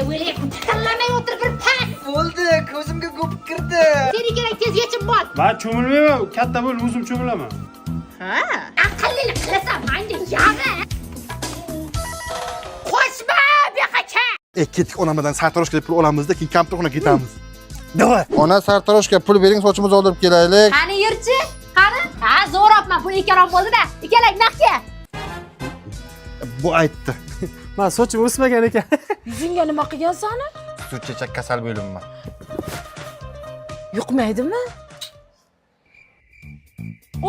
O'ylab, tanlamay o'tirib bir pas. Bo'ldi, ko'zimga ko'pib kirdi. Seni kerak tez yechib bor. Va cho'milmayman, katta bo'l, o'zim cho'milaman. Ha? Aqllilik qilasan, manga yaga. Qochma, beqacha. Ketdik onamadan sartaroshga pul olamizda, keyin kampirxonaga ketamiz. Davay. Ona sartaroshga pul bering, sochimizni oldirib kelaylik. Qani yurchi? Qani? Ha, zo'robman, pul ikkarom bo'ldi-da. Ikkalak naqga. Bu aytdi. Men sochim o'smagan ekan. Yuzingga nima qilgansan? Sut-chechak kasal bo'limman. Yuqmaydimi?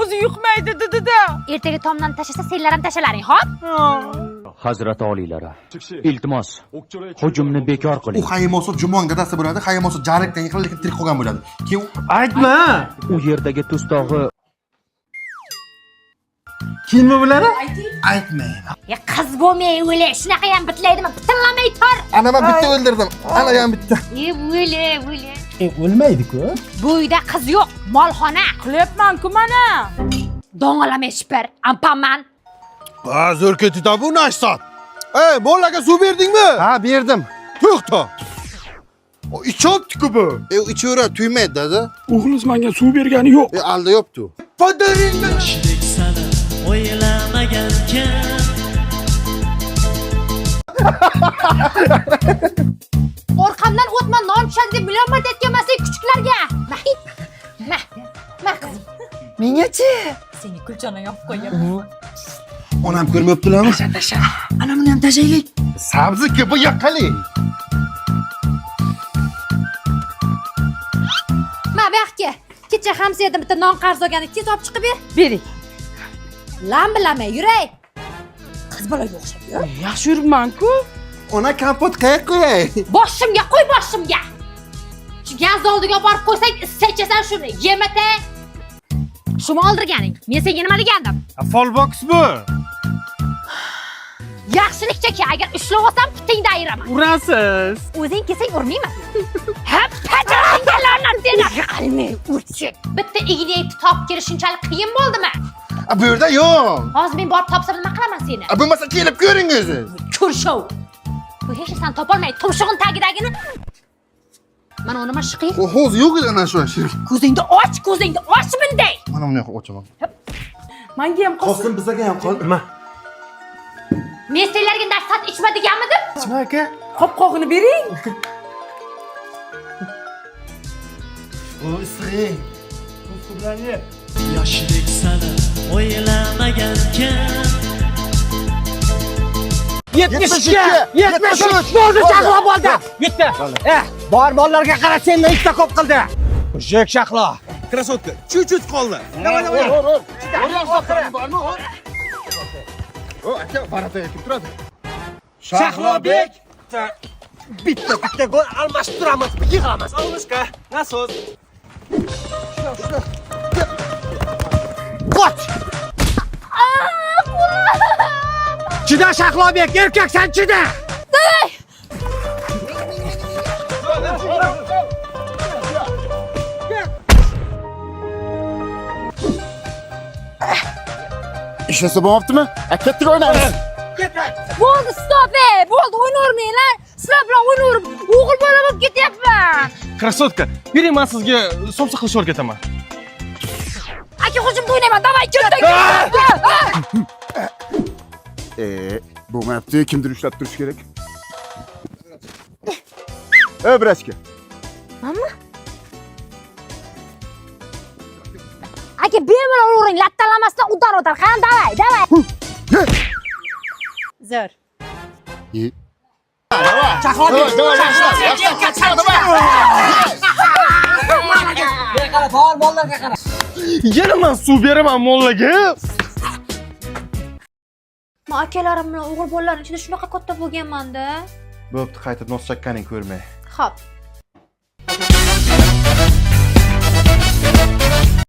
O'zi yuqmaydi dedi-da. Ertaga tomdan tashlasa, senlar ham tashalaring, xo'p? Hazrat oliylari, iltimos, hujumni bekor U qiling. Haymoso jumon gadasi bo'ladi, Haymoso jarikdan yiqilib lekin tirik qolgan bo'ladi. Keyin Aytma. U yerdagi tustog'i Kiyinma bularni? aytmayman. Ya qiz bo'lmay o'yle, shunaqa ham bitlaydimi? Bitillamay tor. Ana men bitta o'ldirdim. Ana ham bitta. O'yle. O'lmaydi-ku. Bu uyda qiz yo'q, molxona. Qilyapman-ku mana. Dong'alamay shipir, ampaman. Ha, zo'r ketdi bu nashsat. Ey, bolalarga suv berdingmi? Ha, berdim. To'xta. O ichopti-ku bu. Ichaveradi, tuymaydi dedi. O'g'lingiz menga suv bergani yo'q. Alda yopti. Fodaringni. Orqamdan o'tma, non tushadi deb million marta aytganman-sen kuchuklarga. Ma qizim. Mengachi? Seni kulchani yopib qo'ygan. Onam ko'rmayaptilarmi? Ana buni ham tashaylik. Sabzi-ku bu yoqali. Ma baxtga. Kecha hamsiyada bitta non qarz olgani, tez olib chiqib ber. Bering. Lam bilamay, yuray. Qiz bolaga o'xshab yur. Yaxshi yuribman-ku. Ona kompot qayerga qo'yay? Boshimga qo'y, boshimga. Shu gaz oldiga borib qo'ysang, issichasan shuni. Yemata. Shuni oldirganing. Men senga nima degandim? Folbox bu. Yaxshilikcha-ki, agar ushlab olsam, putingni ayiraman. Urasiz. O'zing kelsang urmayman. Ha, pajaringga la'nat seni. Qalmi, urchik. Bitta ignayni topib kelish shunchalik qiyin bo'ldimi? Bu yerda yo'q. Hozir men borib topsam nima qilaman seni? Bo'lmasa kelib ko'ringiz. Ko'rshov. Bu hech narsani topolmay, tumshug'in tagidagini. Mana nima shiqi? O'z yo'q ana shu shir. Ko'zingni och bunday. Mana buni ochaman. Menga ham qolsin. Qolsin bizga ham qol. Nima? Men senlarga darsat ichma deganmidim? Nima aka? Qopqog'ini bering. O isring. Ustublani. Yoshlik sana o'ylamagankan 72 bo'ldi, shahlo bo'ldi. Bitta. Bor mollarga qara, sendan ikkita ko'p qildi. Mujik shahlo. Krasotka. Chut qoldi. Davay. O, aka, barataga kelib turadi. Shahlobek. Bitta gol almashtiramiz, yig'amiz. Olishqa. Nasoz. Qoch. Chida Shahlobek, erkaksan chida. Ishlasa bo'lmabdimi? Ketdik o'ynaymiz. Bo'ldi, stop bo'ldi, o'ynavermanglar. Sizlar bilan o'ynaverib, o'g'il bola bo'lib ketyapman. Krasotka. Bering, men sizga somsa qilishni o'rgataman. Aka, hujumda o'ynayman. Davay, ketdik. Bo'lmayapti, kimdir ushlab turish kerak. Brachka. Mama? Aka, bemalol uring, lattalamasdan o'tar. Qani, davay. Zo'r. Shahlobek. Qara, bor mollarga qara. Yana men suv beraman mollaga. Men akalarim bilan o'g'il bolalar ichida shunaqa katta bo'lganman-da. Bo'pti, qaytib nos chaqqaning ko'rmay. Xo'p.